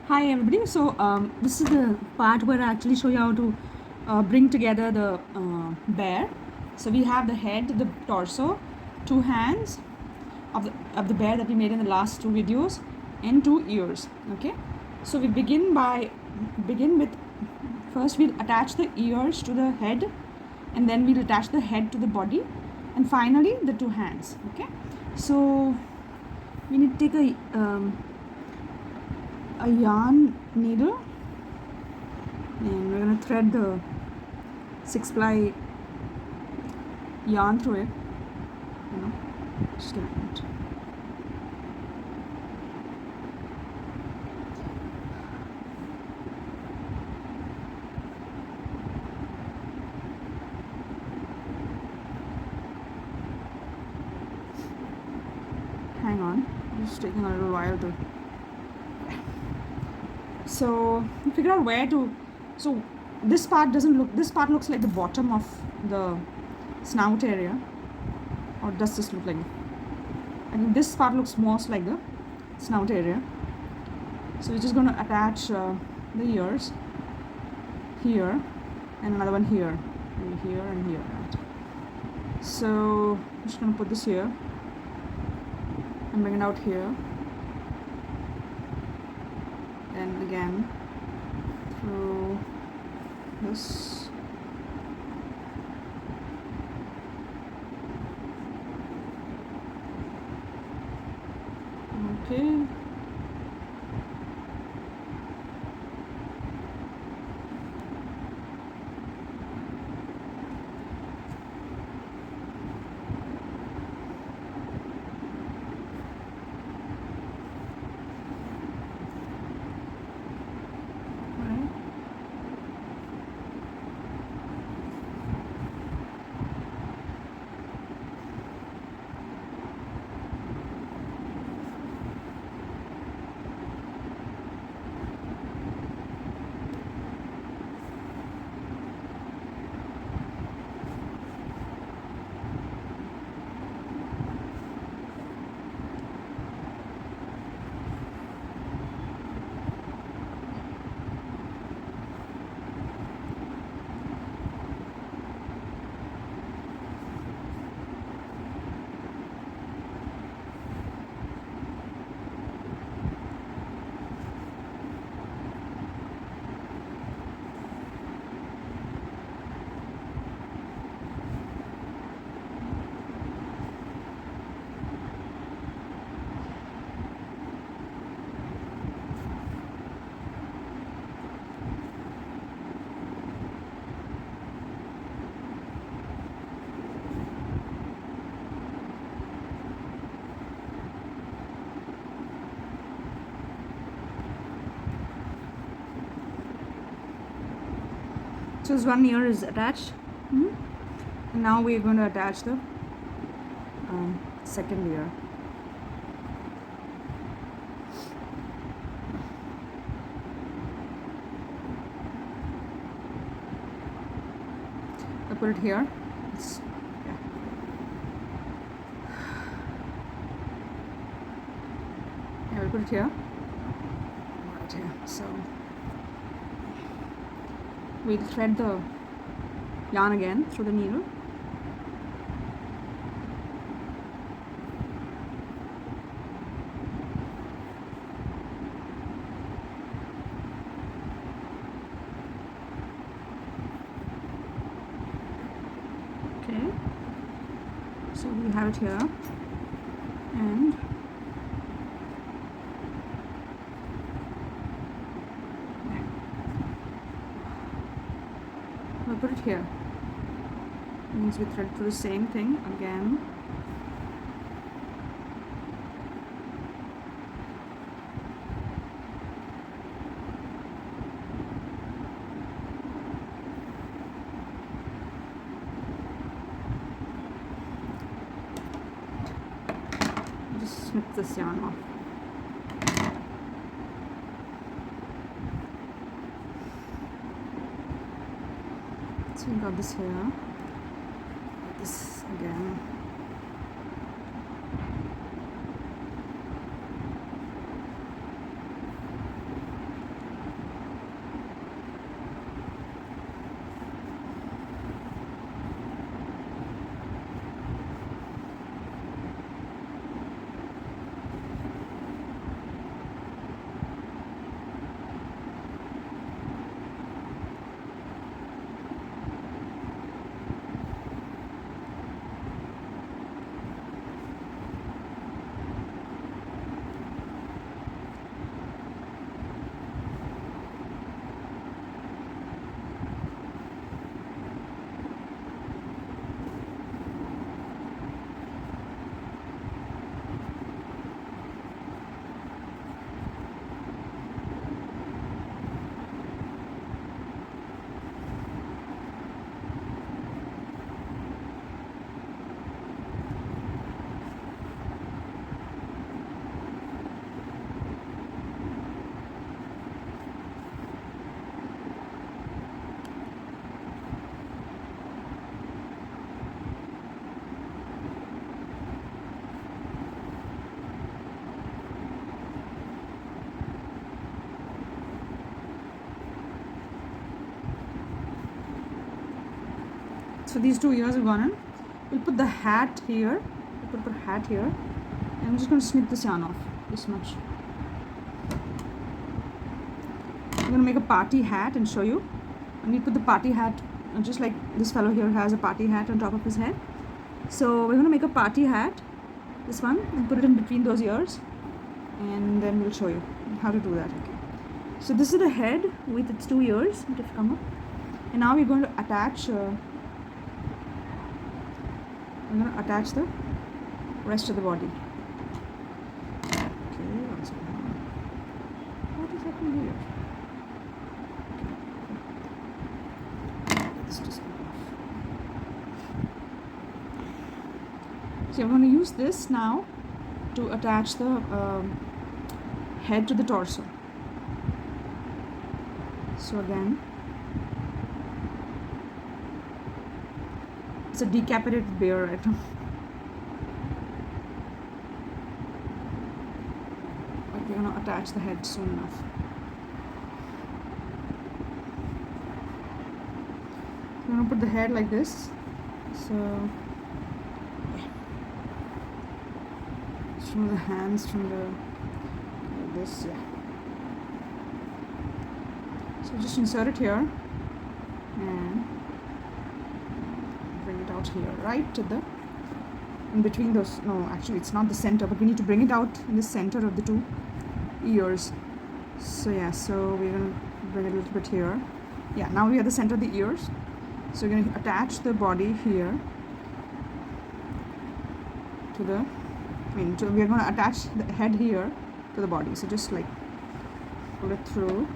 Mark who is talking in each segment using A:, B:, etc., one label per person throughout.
A: Hi everybody. This is the part where I actually show you how to bring together the bear. So we have the head, the torso, two hands of the bear that we made in the last two videos, and two ears. Okay. So we begin with first we'll attach the ears to the head, and then we'll attach the head to the body, and finally the two hands. Okay. So we need to take a yarn needle, and we're going to thread the 6-ply yarn through it, just give it a minute. Hang on, just taking a little while to so figure out where to. So this part looks like the bottom of the snout area, or does this look like, I think this part looks most like the snout area. So we're just going to attach the ears here and another one here, maybe here and here, right? So I'm just going to put this here and bring it out here, and again through this. Okay. So this one ear is attached. And now we're going to attach the second ear. I put it here. Yeah, we put it here. Right here. So we'll thread the yarn again through the needle. Okay, so we have it here, and we'll put it here. Means we thread through the same thing again. Just snip this yarn off. So we got this here. This again. So these 2 ears have gone in. We'll put the hat here. We'll put a hat here. And I'm just going to snip this yarn off. This much. I'm going to make a party hat and show you. And we put the party hat, just like this fellow here has a party hat on top of his head. So we're going to make a party hat, this one, and put it in between those ears. And then we'll show you how to do that. Okay. So this is the head with its 2 ears. It have come up. And now we're going to attach. I'm going to attach the rest of the body. Okay, one second. What is happening here? Let's just go off. So I'm going to use this now to attach the head to the torso. So again, it's a decapitated bear right now. But we're going to attach the head soon enough. I'm going to put the head like this. So yeah. From the hands, from the like this, yeah. So just insert it here and bring it out here, right to the, in between those, no, actually it's not the center, but we need to bring it out in the center of the 2 ears. So yeah, so we're going to bring it a little bit here. Yeah, now we are the center of the ears. So we're going to attach the body here to the, we're going to attach the head here to the body. So just like pull it through.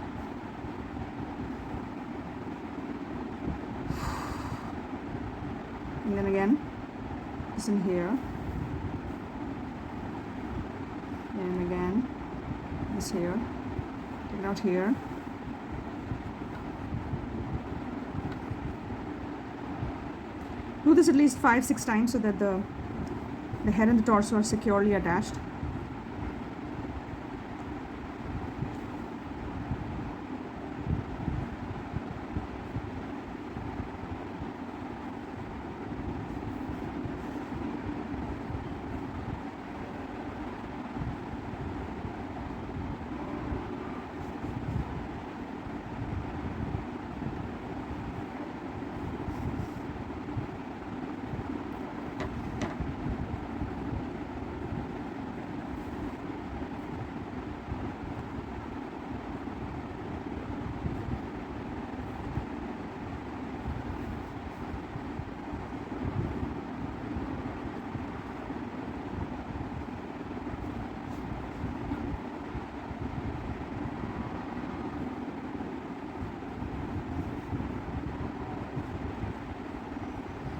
A: And then again, it's in here. And again, this here. Take it out here. Do this at least 5-6 times so that the head and the torso are securely attached.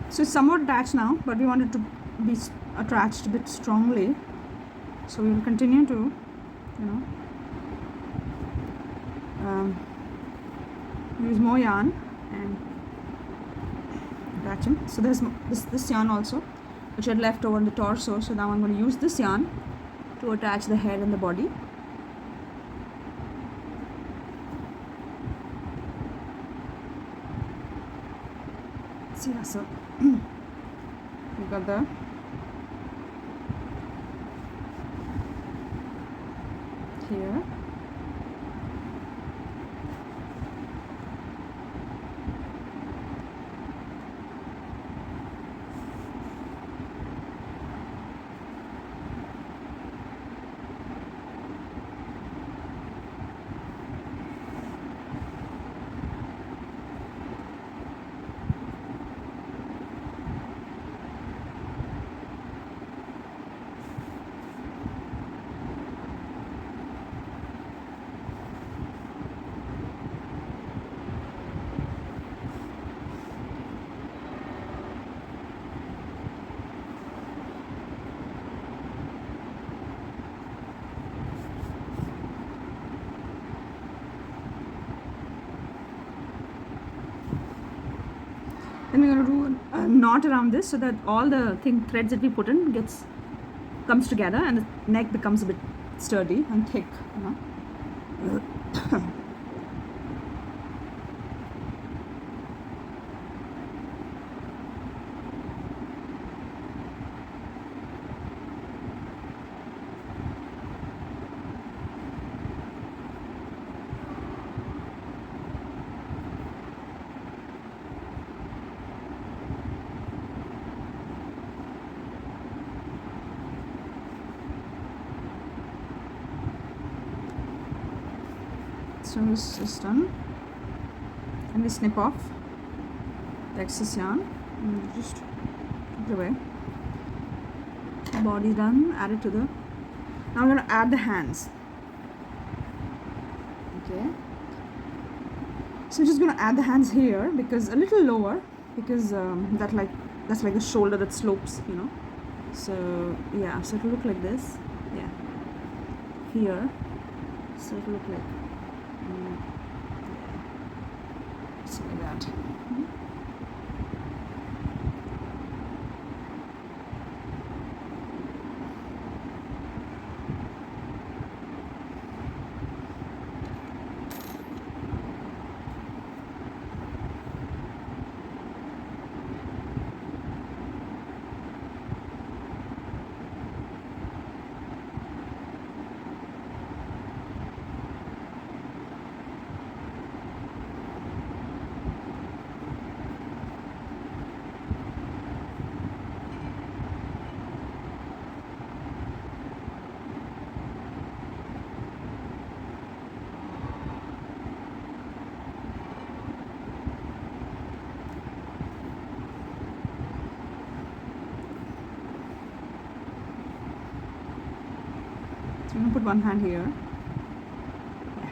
A: So it's somewhat attached now, but we want it to be attached a bit strongly. So we will continue to, use more yarn and attach them. So there's this yarn also, which I had left over in the torso. So now I'm going to use this yarn to attach the head and the body. So yeah, so we got the here. Then we're going to do a knot around this so that all the threads that we put in comes together and the neck becomes a bit sturdy and thick, So this is done, and we snip off the excess yarn and just put it away. The body done. Add it to the. Now I'm going to add the hands. Okay. So I'm just going to add the hands here, because a little lower, because that's like the shoulder that slopes, you know. So yeah, so it'll look like this. Yeah. Here. So it'll look like. Just like that. So I'm going to put one hand here. Yeah.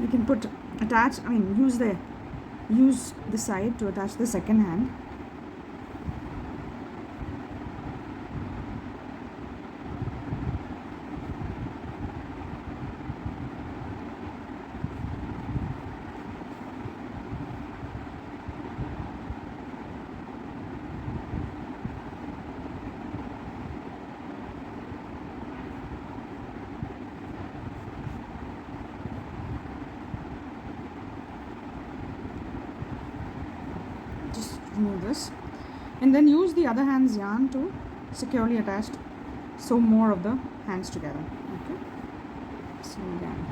A: You can use the side to attach the second hand. Just remove this, and then use the other hand's yarn to securely attach, sew more of the hands together. Okay, so again.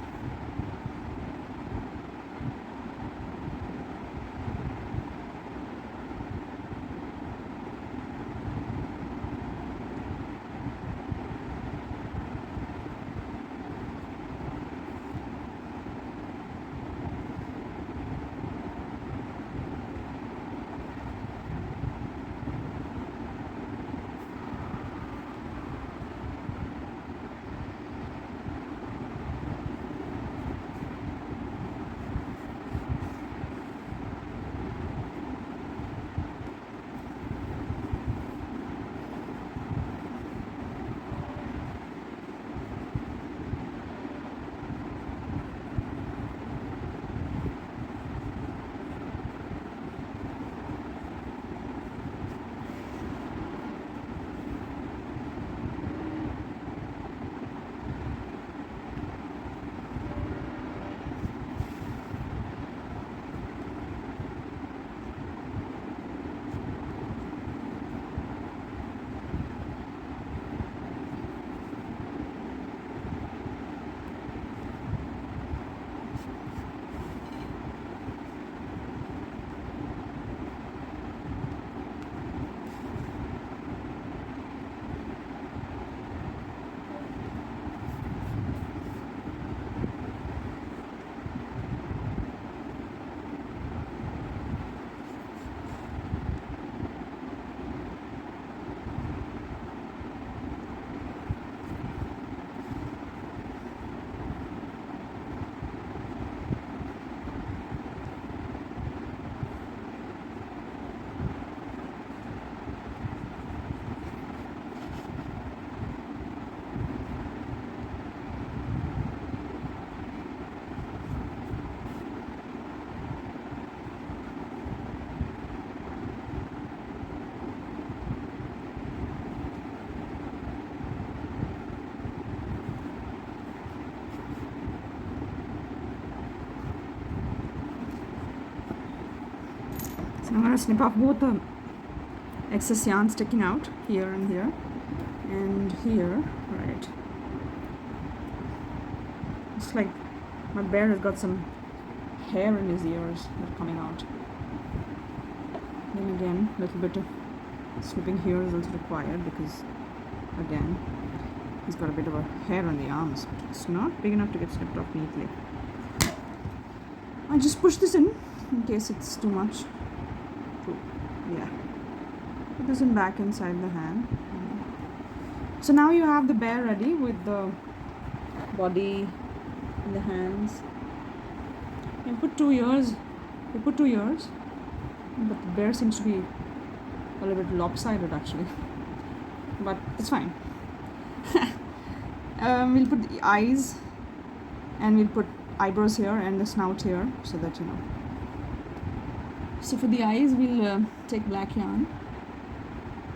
A: I'm going to snip off both the excess yarn sticking out here and here and here. Right. It's like my bear has got some hair in his ears that are coming out. Then again, a little bit of snipping here is also required because, again, he's got a bit of a hair on the arms, but it's not big enough to get snipped off neatly. I just push this in case it's too much. Yeah. Put this in back inside the hand. So now you have the bear ready with the body and the hands. You put 2 ears. You put 2 ears, but the bear seems to be a little bit lopsided actually. But it's fine. We'll put the eyes, and we'll put eyebrows here and the snout here, so that you know. So for the eyes, we'll take black yarn.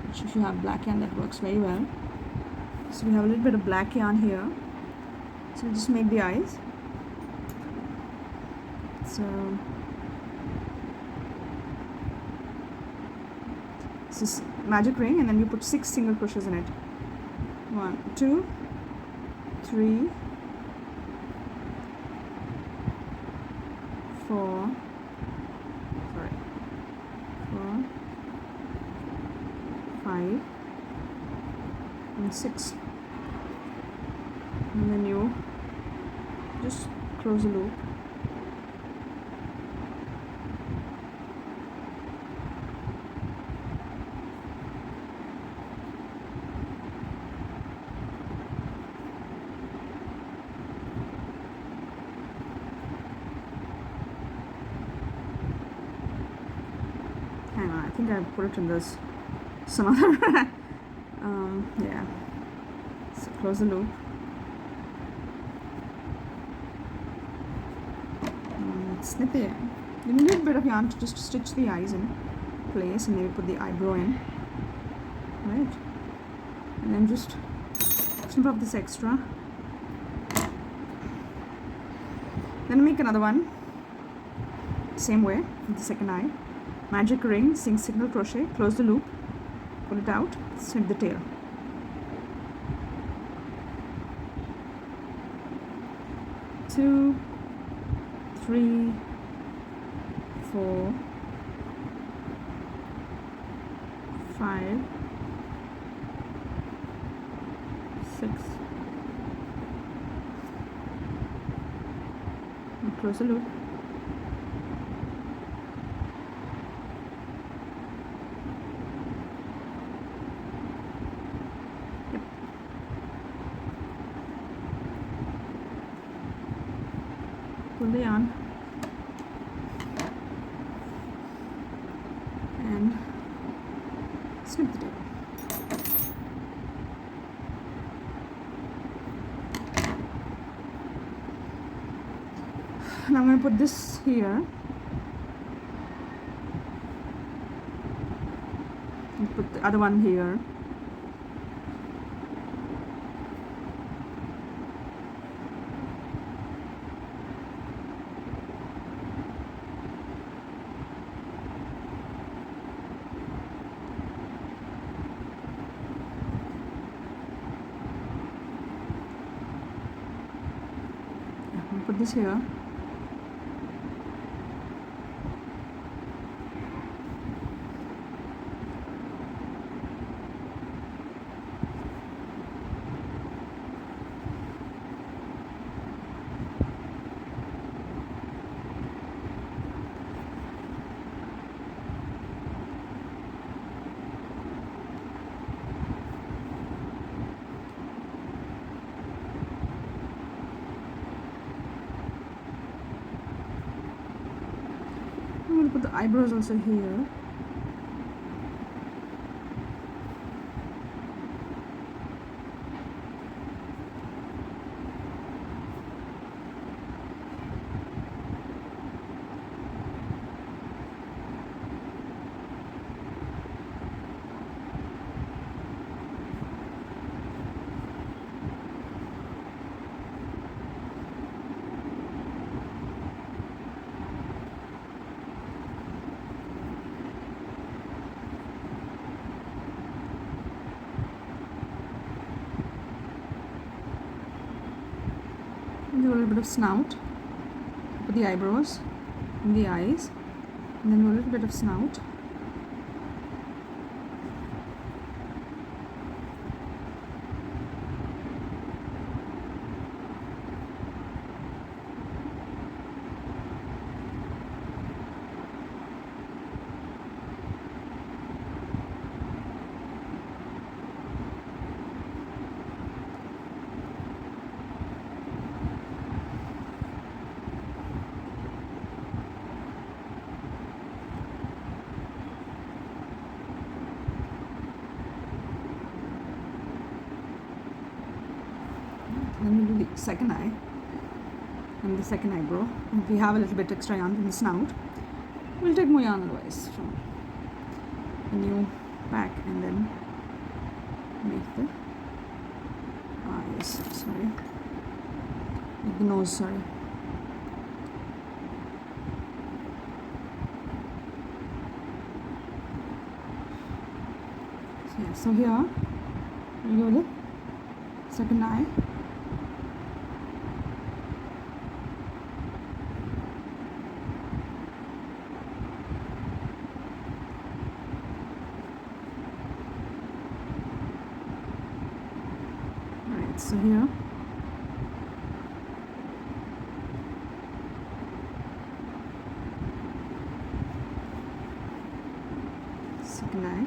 A: Which, if you have black yarn, that works very well. So we have a little bit of black yarn here. So we'll just make the eyes. So this is magic ring, and then you put 6 single crochets in it. 1, 2, 3, 4, 5 and 6, and then you just close the loop. Hang on, I think I put it in this some other yeah. So close the loop. Snip the yarn. You need a bit of yarn to just stitch the eyes in place, and maybe put the eyebrow in, right? And then just snip off this extra. Then make another one, same way with the second eye. Magic ring, single crochet, close the loop, pull it out, snip the tail. Two, 3, 4, 5, 6, and close the loop. Yep. Pull the yarn and snip the tail. Now I'm going to put this here and put the other one here. Put this here. I'm going to put the eyebrows also here. do a little bit of snout for the eyebrows and the eyes, and then do a little bit of snout. Then we'll do the second eye and the second eyebrow. And if we have a little bit extra yarn from the snout, we'll take more yarn otherwise from a new pack and then make the eyes. Sorry, make the nose. Sorry. So here we go with the second eye. Right, so here second eye.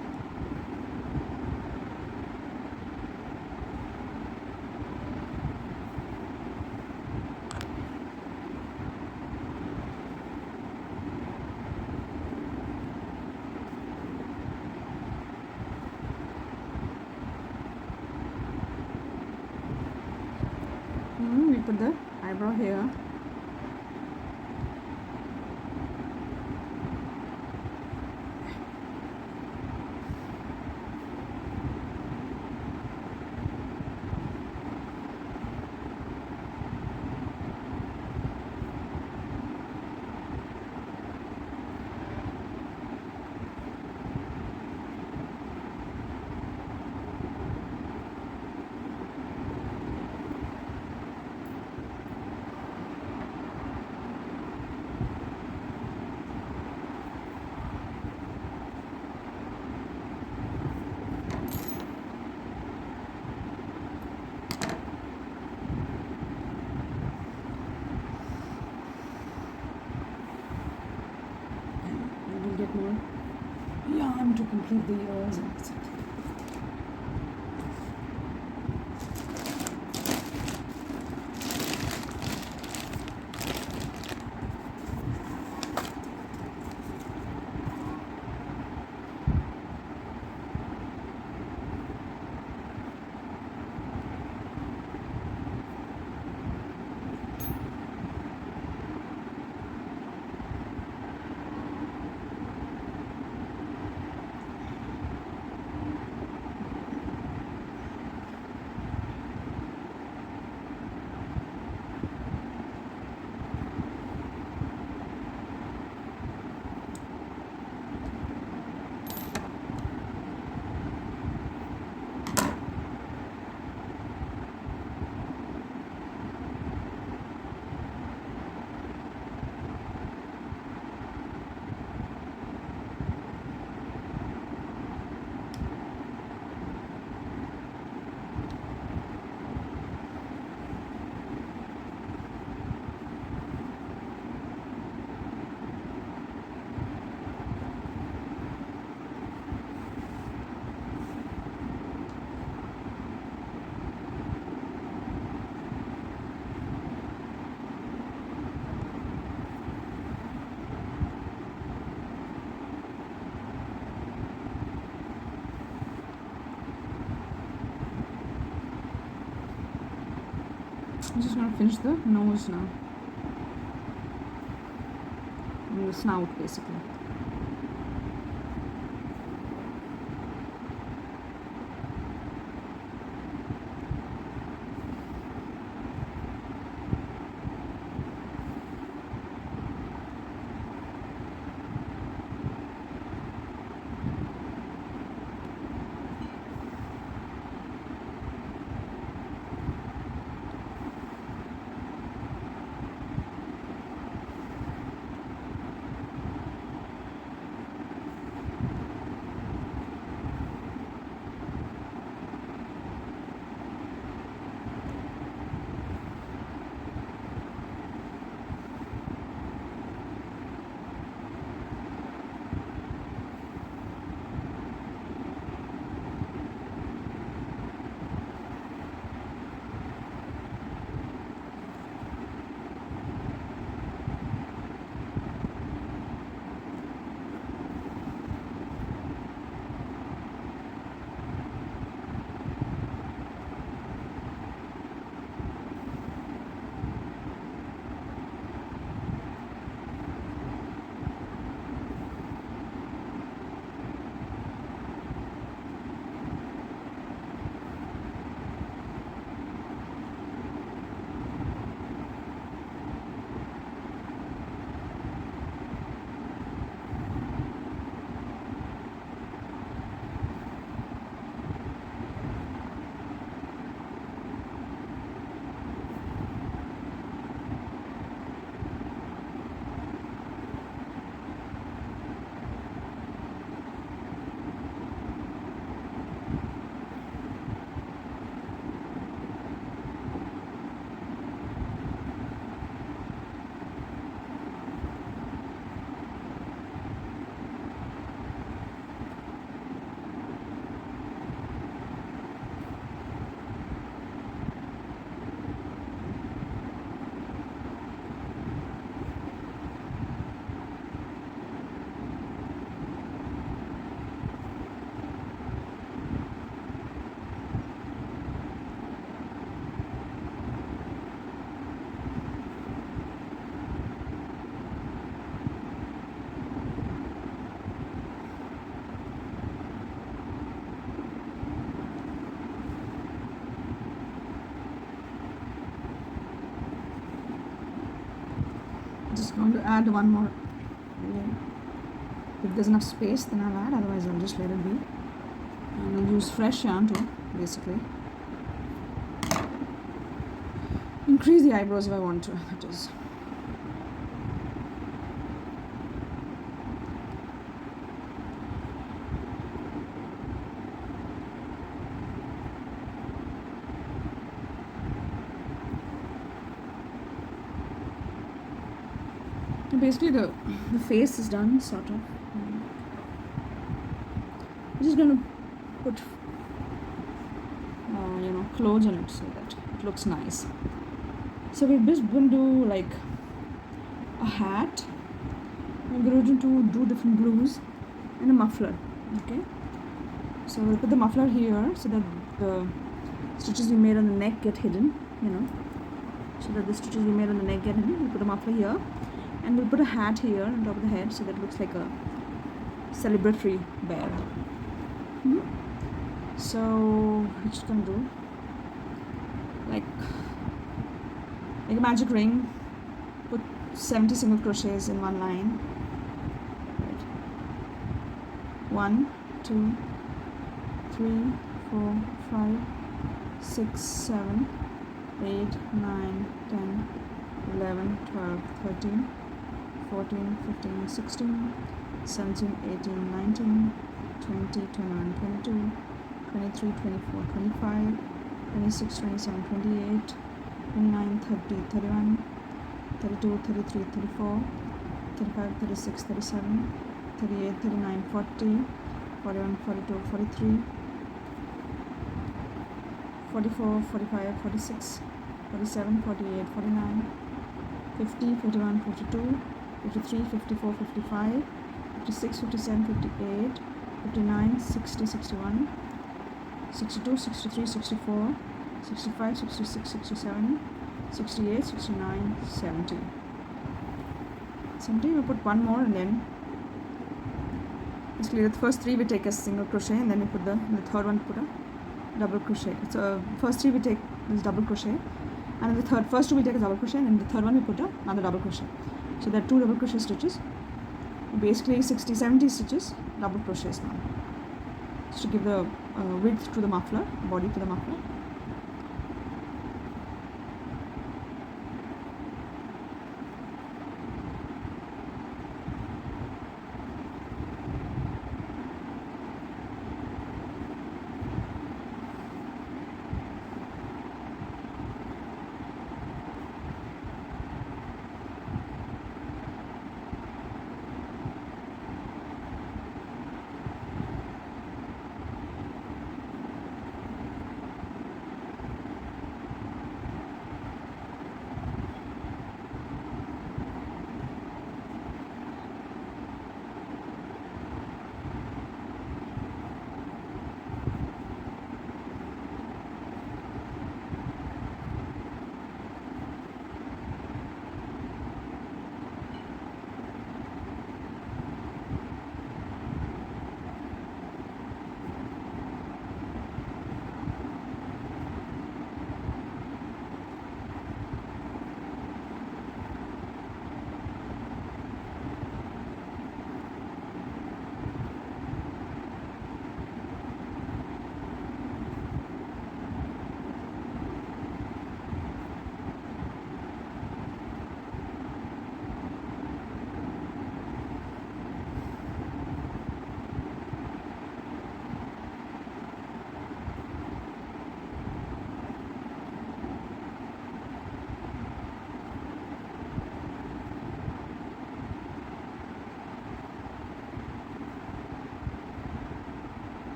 A: We put the eyebrow here. Get more yarn to complete the ears and that's it. I'm just going to finish the nose now. And the snout basically. just going to add one more layer. If there's enough space, then I'll add, otherwise I'll just let it be. And I'll use fresh yarn to basically increase the eyebrows if I want to, that is. Basically the face is done, sort of. I'm just going to put clothes on it so that it looks nice. So we're just going to do like a hat. We're going to do different blues and a muffler. Okay, so we'll put the muffler here so that the stitches we made on the neck get hidden, so that the stitches we made on the neck get hidden. We'll put a muffler here. And we'll put a hat here on top of the head so that it looks like a celebratory bear. So we're just gonna do like a magic ring. Put 70 single crochets in one line. Right. 1, 2, 3, 4, 5, 6, 7, 8, 9, 10, 11, 12, 13, 14, 15, 16, 17, 18, 19, 20, 21, 22, 23, 24, 25, 26, 27, 28, 29, 30, 31, 32, 33, 34, 35, 36, 37, 38, 39, 40, 41, 42, 43, 44, 45, 46, 47, 48, 49, 50, 51, 52, 53, 54, 55, 56, 57, 58, 59, 60, 61, 62, 63, 64, 65, 66, 67, 68, 69, 70. 70, we put one more, and then basically the first three we take a single crochet, and then we put the third one put a double crochet. So first three we take this double crochet, and the first two we take a double crochet, and then the third one we put another double crochet. So there are 2 double crochet stitches, basically 60-70 stitches double crochets now, just to give the width to the muffler, body to the muffler.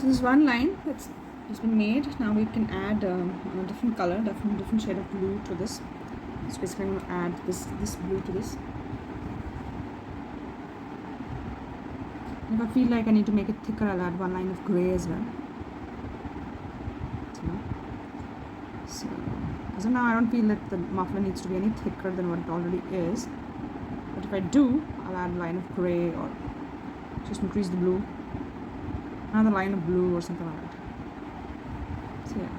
A: So this one line that's been made. Now we can add a different color, different shade of blue to this. So basically I'm going to add this blue to this. If I feel like I need to make it thicker, I'll add one line of gray as well. So as of now, I don't feel that the muffler needs to be any thicker than what it already is. But if I do, I'll add a line of gray or just increase the blue. Another line of blue or something like that. So yeah.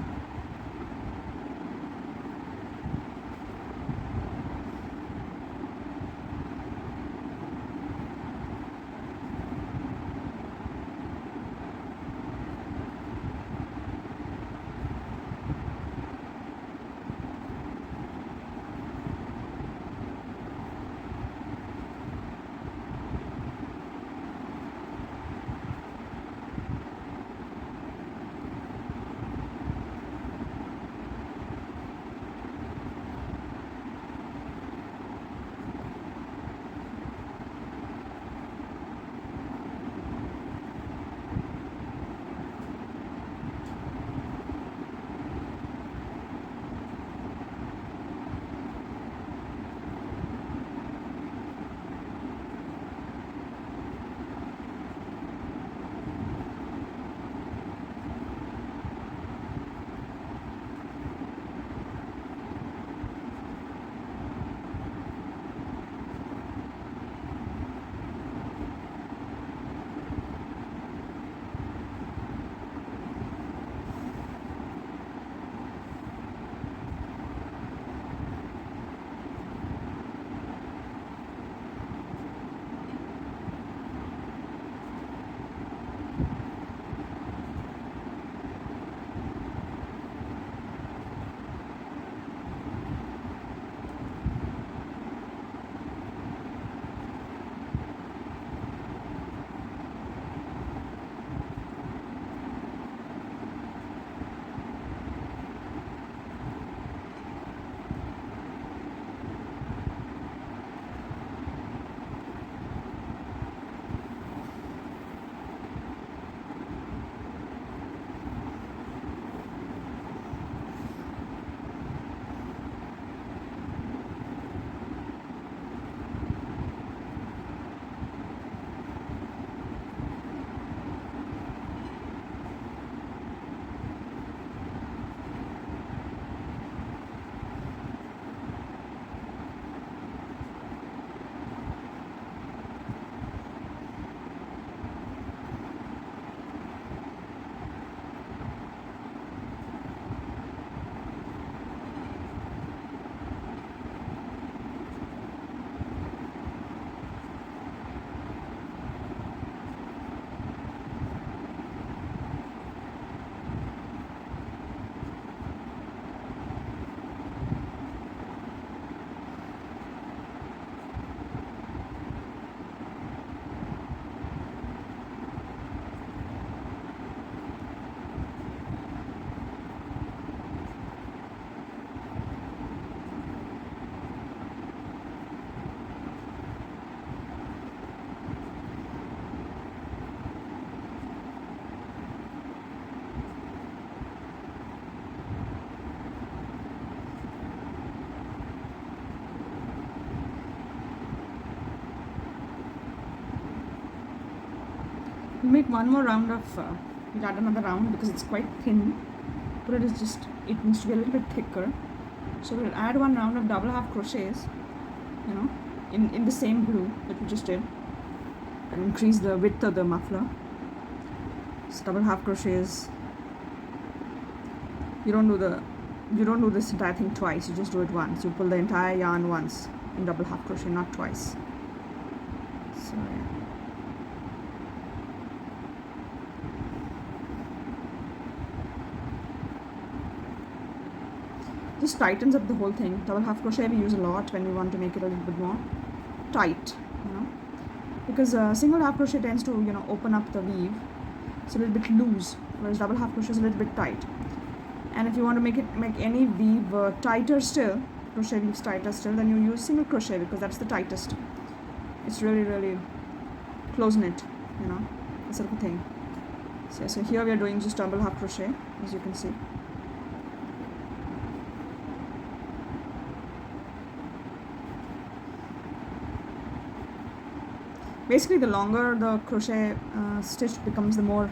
A: We'll make one more round of, we'll add another round because it's quite thin, but it needs to be a little bit thicker. So we'll add one round of double half crochets, in the same blue that we just did, and increase the width of the muffler. So double half crochets. You don't do this entire thing twice, you just do it once. You pull the entire yarn once in double half crochet, not twice. So yeah. Just tightens up the whole thing. Double half crochet we use a lot when we want to make it a little bit more tight, because single half crochet tends to open up the weave. It's a little bit loose, whereas double half crochet is a little bit tight. And if you want to make any weave tighter still, crochet weaves tighter still, then you use single crochet because that's the tightest. It's really close knit, that sort of a thing. So here we are doing just double half crochet, as you can see. Basically, the longer the crochet stitch becomes, the more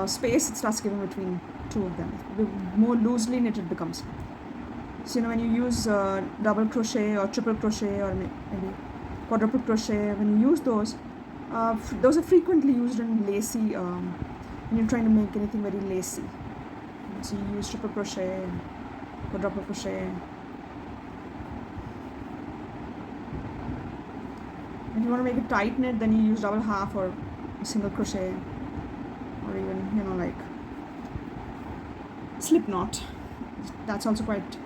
A: space it starts giving between two of them. The more loosely knit it becomes. So when you use double crochet or triple crochet or maybe quadruple crochet, when you use those are frequently used in lacy, when you're trying to make anything very lacy. So you use triple crochet, quadruple crochet. If you want to make a tight knit, then you use double half or a single crochet, or even like slip knot. That's also quite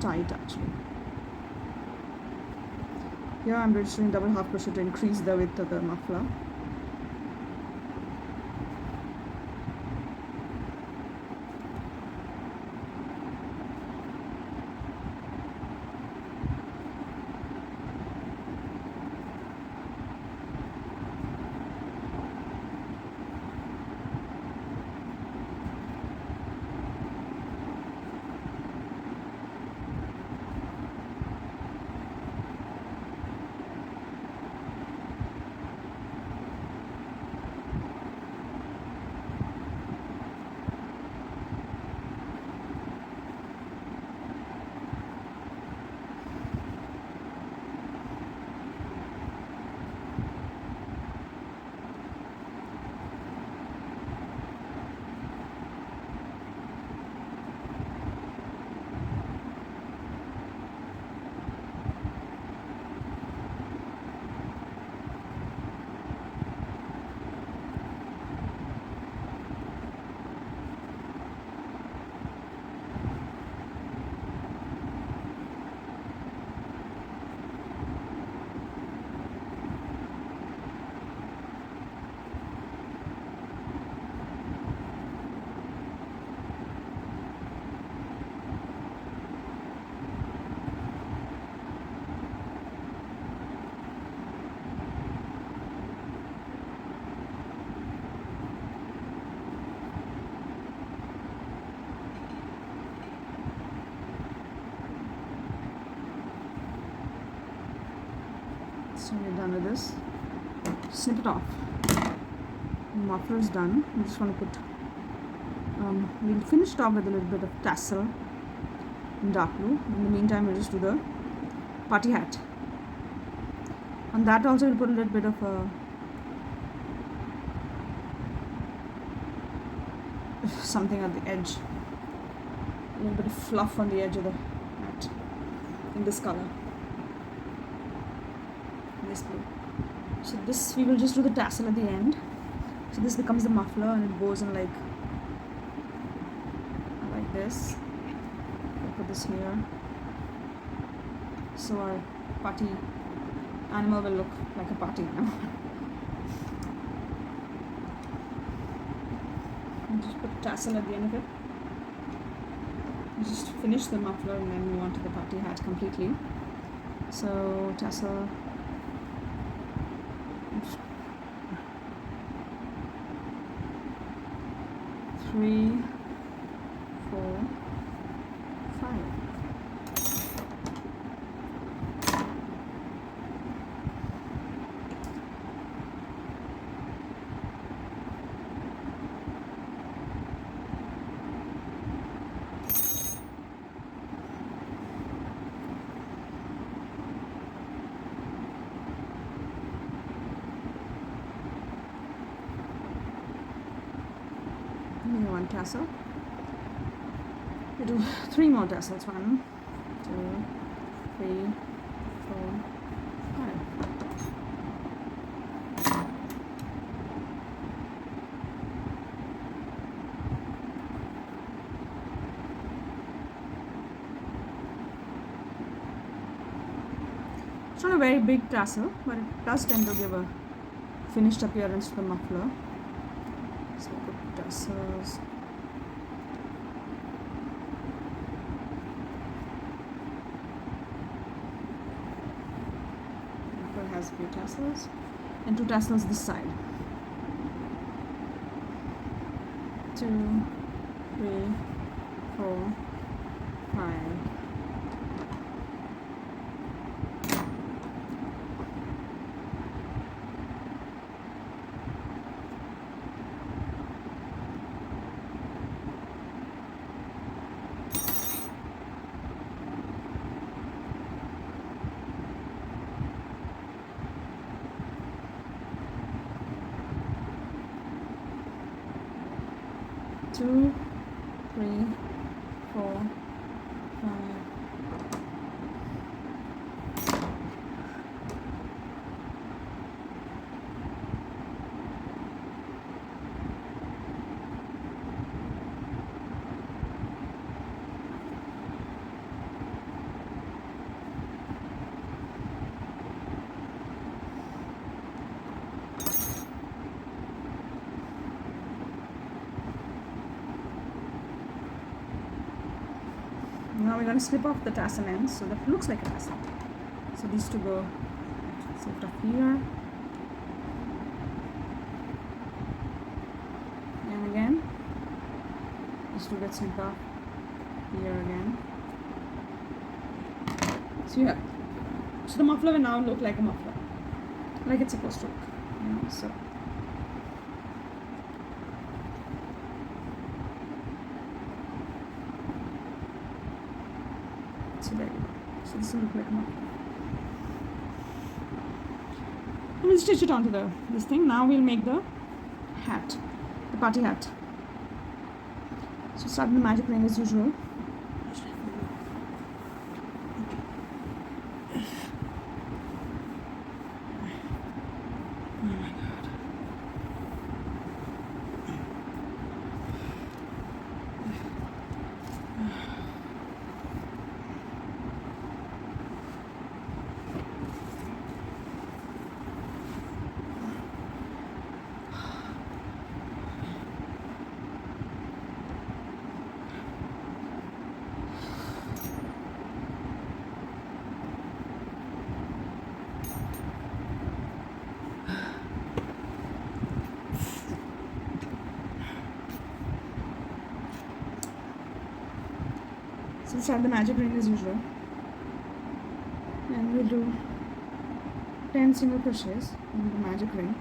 A: tight actually. Here I'm just doing double half crochet to increase the width of the muffler. So we're done with this. Snip it off. The muffler is done. I'm just going to put, we'll finish it off with a little bit of tassel in dark blue. In the meantime, we'll just do the party hat. On that also, we'll put a little bit of something at the edge. A little bit of fluff on the edge of the hat in this color. This blue. So this, we will just do the tassel at the end. So this becomes the muffler and it goes in like this. I'll put this here. So our party animal will look like a party animal. And just put tassel at the end of it. You just finish the muffler and then move on to the party hat completely. So tassel. 3, 4, 5. One tassel. We do 3 more tassels. 1, 2, 3, 4, 5. It's not a very big tassel, but it does tend to give a finished appearance to the muffler. So put tassels. Muffler has a few tassels and 2 tassels this side. 2, 3, 4, 5. Two, 3, 4, 5. Now we're going to slip off the tassel ends so that it looks like a tassel. So these two go sort of here and again. These two get slipped off here again. So yeah, so the muffler will now look like a muffler, like it's supposed to look. So. So there you go. So this will look like a muffler. And we'll stitch it onto this thing. Now we'll make the hat, the party hat. So start with the magic ring as usual. Oh my god. So start the magic ring as usual, and we'll do 10 single crochets in the magic ring.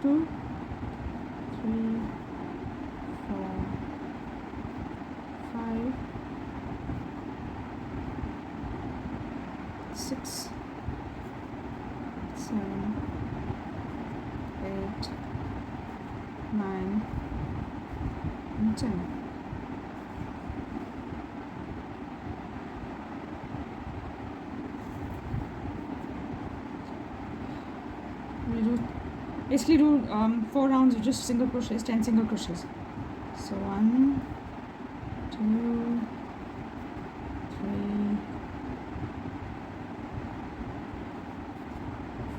A: Two, 3, 4, 5, 6, 7, 8, 9, and 10. We basically do 4 rounds of just single crochets, 10 single crochets. So 1, 2, 3,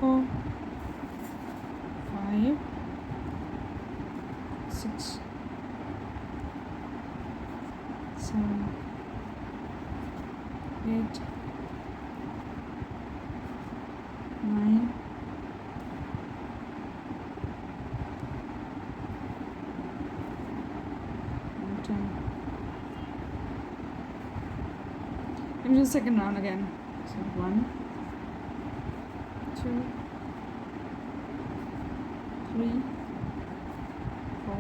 A: 4, 5, 6, 7, 8, 9, 10. And do the second round again. So 1, 2, 3, 4,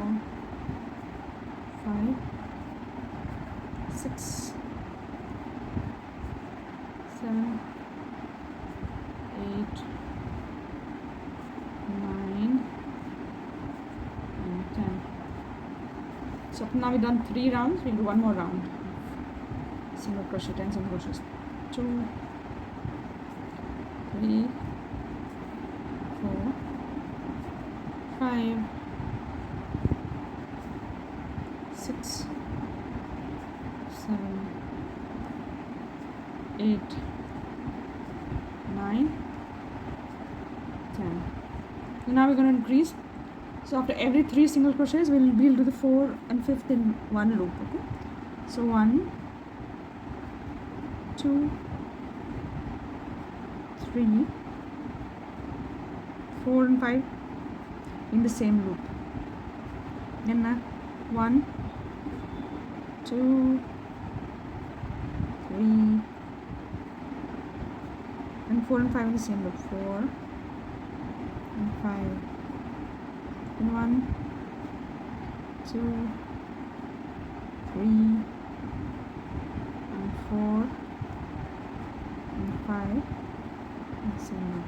A: 5, 6, 7, 8, 9, and 10. So now we've done 3 rounds. We'll do one more round. Single crochet, 10 single crochets. 2, 3, 4, 5, 6, 7, 8, 9, 10. And now we're going to increase. So after every 3 single crochets, we'll do the 4 and 5th in one loop. Okay. So 1, 2, 3, 4 and 5 in the same loop. Then 1, 2, 3, and 4 and 5 in the same loop. 4 and 5. And 1, 2, 3, and 4 and 5 in the same loop.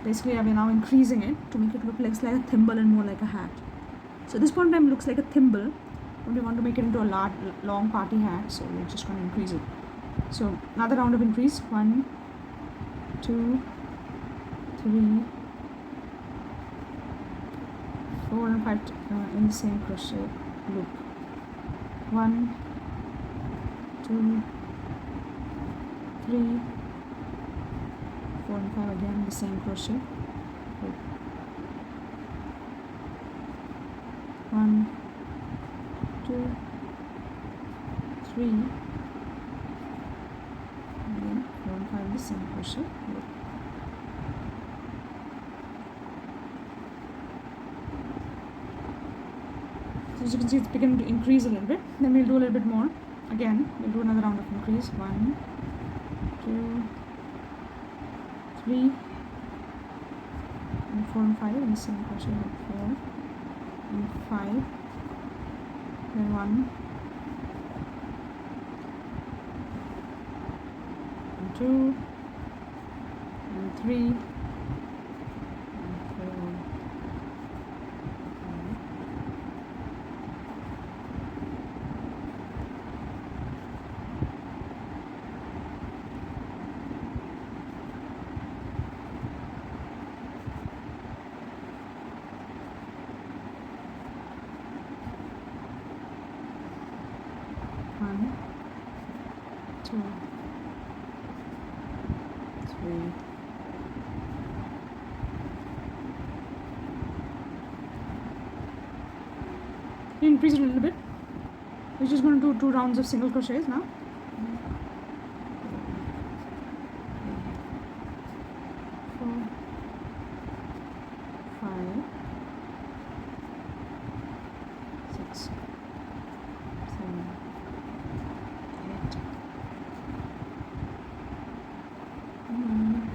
A: Basically, we're now increasing it to make it look less like a thimble and more like a hat. So this point in time looks like a thimble, but we want to make it into a large, long party hat, so we're just going to increase it. So another round of increase. 1, 2, 3, 4 and 5 in the same crochet loop. 1, 2, 3, 4 and 5 again, the same crochet loop. 1, 2, 3, and then 4 and 5 the same crochet loop. So as you can see, it's beginning to increase a little bit. Then we'll do a little bit more. Again, we'll do another round of increase. 1, 2, 3, and 4 and 5 in the same crochet loop. 4 and 5. Then 1, and 2, and 3, and 4. One, 2, 3. You increase it a little bit. We're just going to do 2 rounds of single crochets now. 4, 5, 6, 7, 8, 9,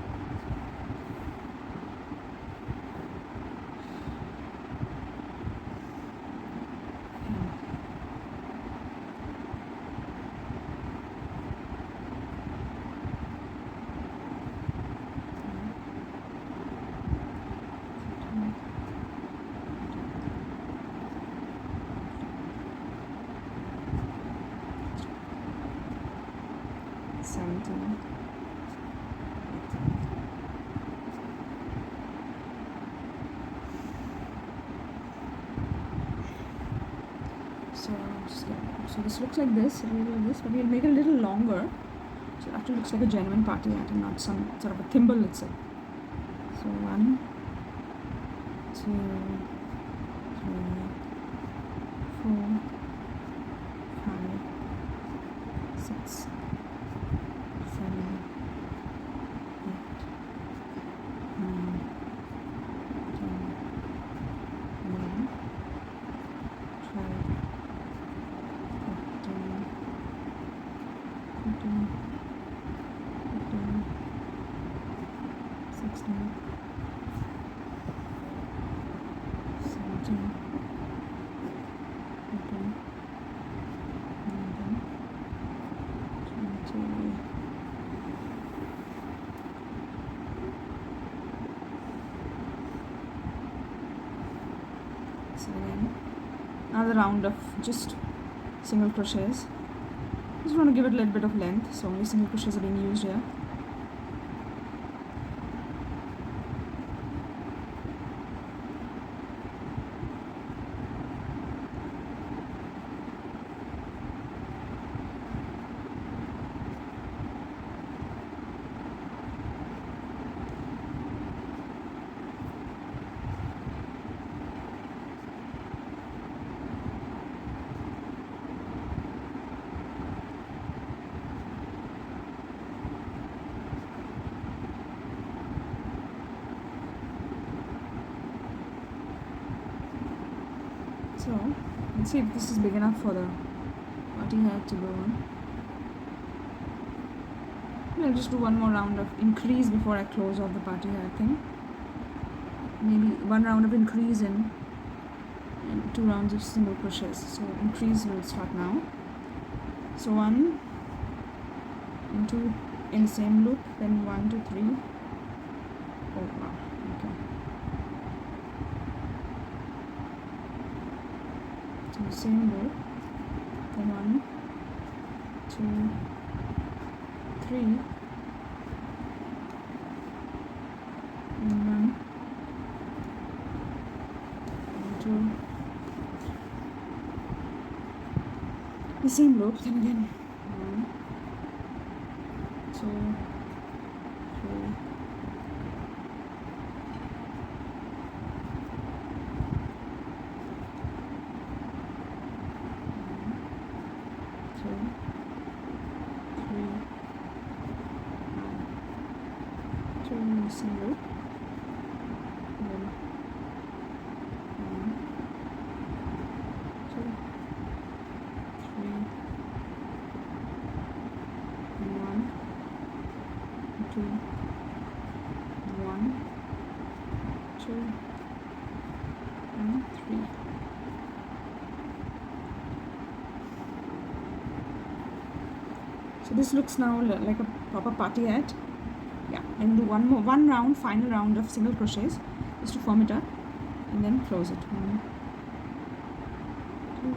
A: 17. So this looks like this, but we'll make it a little longer, so it actually looks like a genuine party hat and not some sort of a thimble itself. So 1, 2, 3, 4, 5, 6, 7, 8, 9, 10, 11, 12, 13, 14, 15, 16, 17, 18, 19, 20. So again, another round of just single crochets. Just want to give it a little bit of length, so only single crochets are being used here. So let's see if this is big enough for the party hat to go on. I'll just do one more round of increase before I close off the party hat thing. Maybe one round of increase and 2 rounds of single crochets. So increase will start now. So 1 and 2 in the same loop, then 1, 2, 3. Oh wow, okay. So the same loop, then 1, 2, 3, and 1, 2. The same loop, then again 1, 2, 3, 2, 3, 1, 2 in the same loop, then 1, 2, 3, and 1, 2, 1, 2, and 3. So this looks now like a proper party hat. Yeah, and do one round, final round of single crochets just to form it up, and then close it. 1, 2,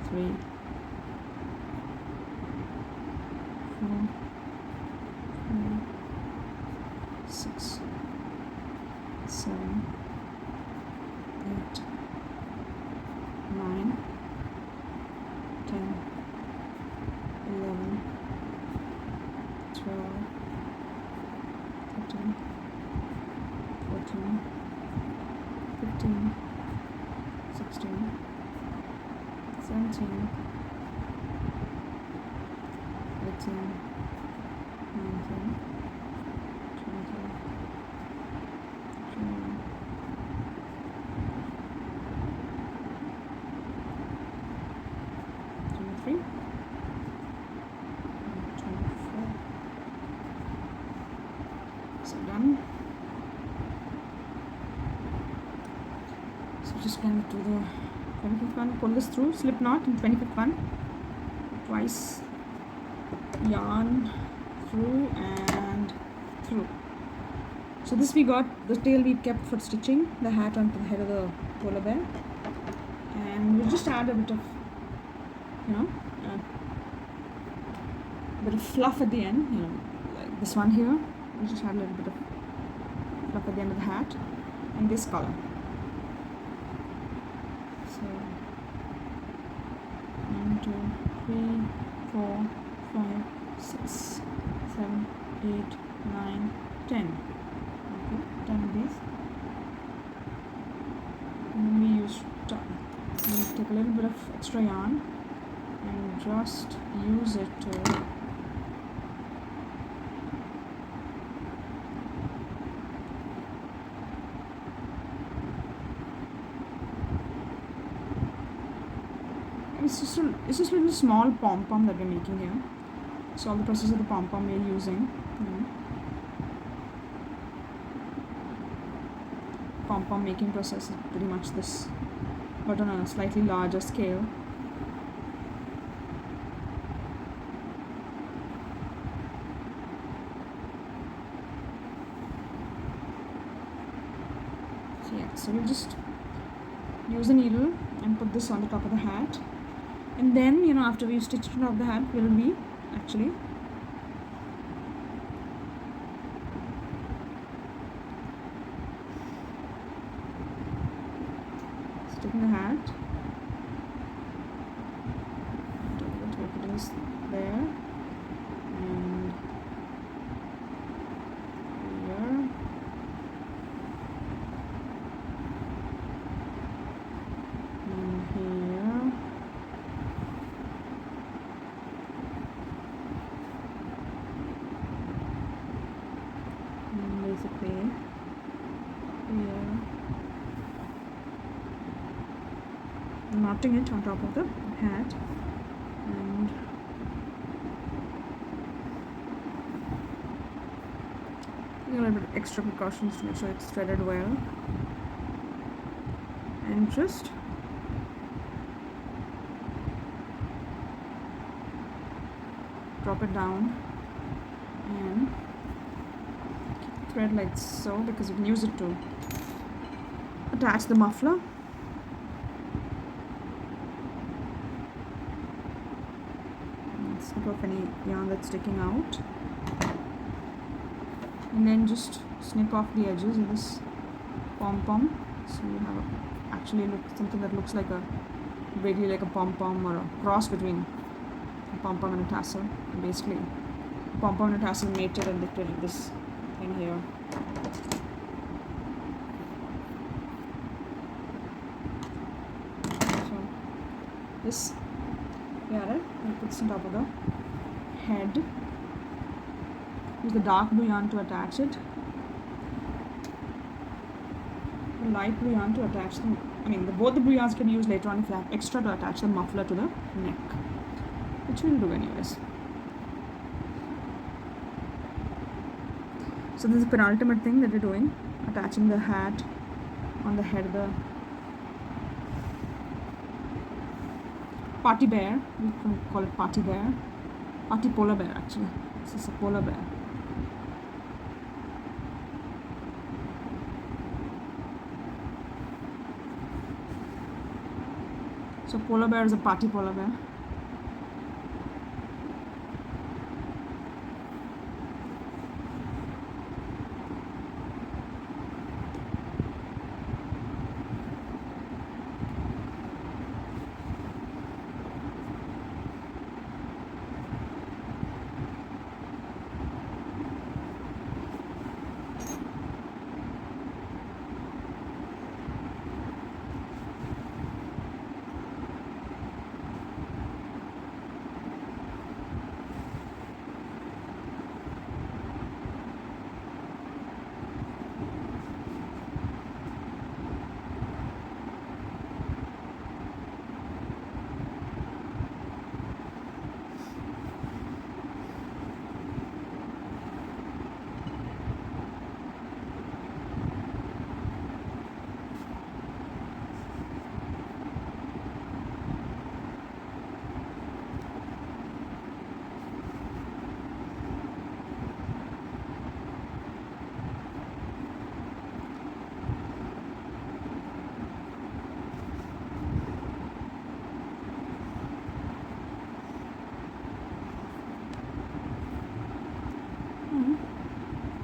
A: 3, 4, 5, 6, 7, 8, 9, 10, 11, 12, 13, 14, 15, 16, 17, 18, 19, 20, 21, 23, 24. So done. So just going to do the 25th one, pull this through, slip knot in 25th one, twice, yarn through and through. So this we got, the tail we kept for stitching the hat onto the head of the polar bear, and we'll just add a bit of, you know, a bit of fluff at the end, you know, like this one here. We'll just add a little bit of fluff at the end of the hat in this color. So 1, 2, 3, 4, 5, 6, 7, 8, 9, 10. Okay, 10 of these. And then we use we'll take a little bit of extra yarn and just use it to it's just a little small pom-pom that we're making here. So all the process of the pom-pom we're using, you know, pom-pom making process is pretty much this, but on a slightly larger scale. So yeah, so we'll just use a needle and put this on the top of the hat, and then, you know, after we've stitched it off the hat, will be actually sticking the hat, hope it is there, and here, and here, and basically here, knotting it on top of the hat, and a little bit extra precautions to make sure it's threaded well, and just drop it down and thread like so, because you can use it to attach the muffler. And snip off any yarn that's sticking out, and then just snip off the edges of this pom-pom, so you have actually something that looks like vaguely like a pom-pom, or a cross between a pom-pom and a tassel. And basically pom-pom and a tassel mated, and they created this thing here. So this yarn I'll put this on top of the head. Use the dark blue yarn to attach it, the light blue yarn to attach them. Both the blue yarns can be used later on if you have extra to attach the muffler to the neck, which we'll do anyways. So this is the penultimate thing that we're doing, attaching the hat on the head of the party bear. We can call it party bear, party polar bear actually. This is a polar bear. So polar bear is a party polar bear.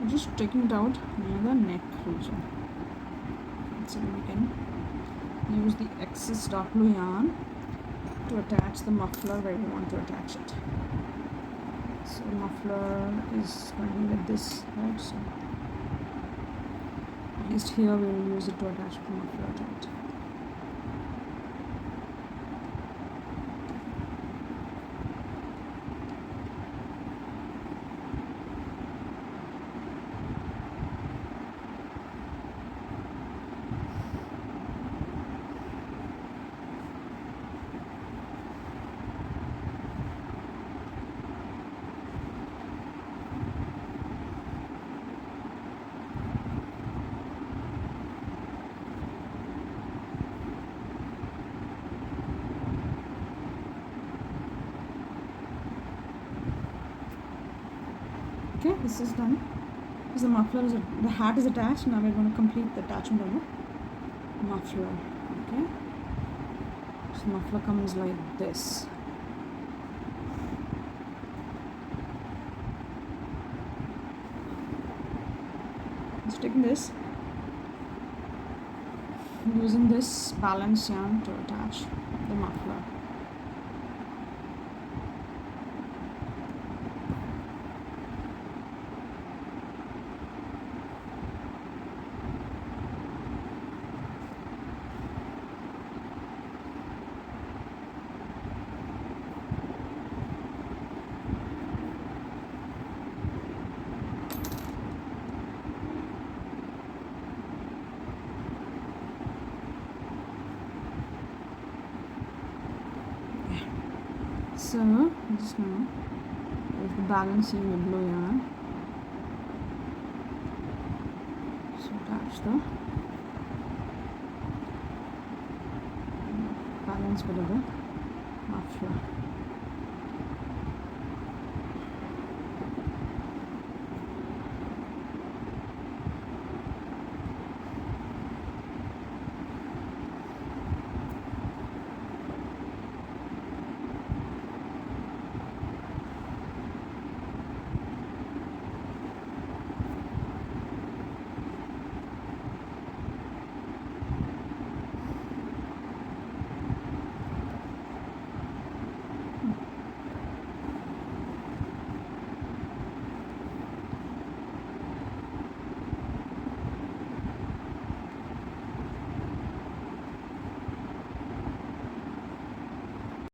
A: Just taking it out near the neck region, so we can use the excess dark blue yarn to attach the muffler where we want to attach it. So the muffler is going to be with this, right? So at least here we will use it to attach the muffler to it. Okay, this is done. Because the hat is attached. Now we're going to complete the attachment of the muffler. Okay, so the muffler comes like this. Just taking this, using this balance yarn to attach the muffler. So I'm just gonna use the balancing the blue yarn. So attach the balance bit of the muffler.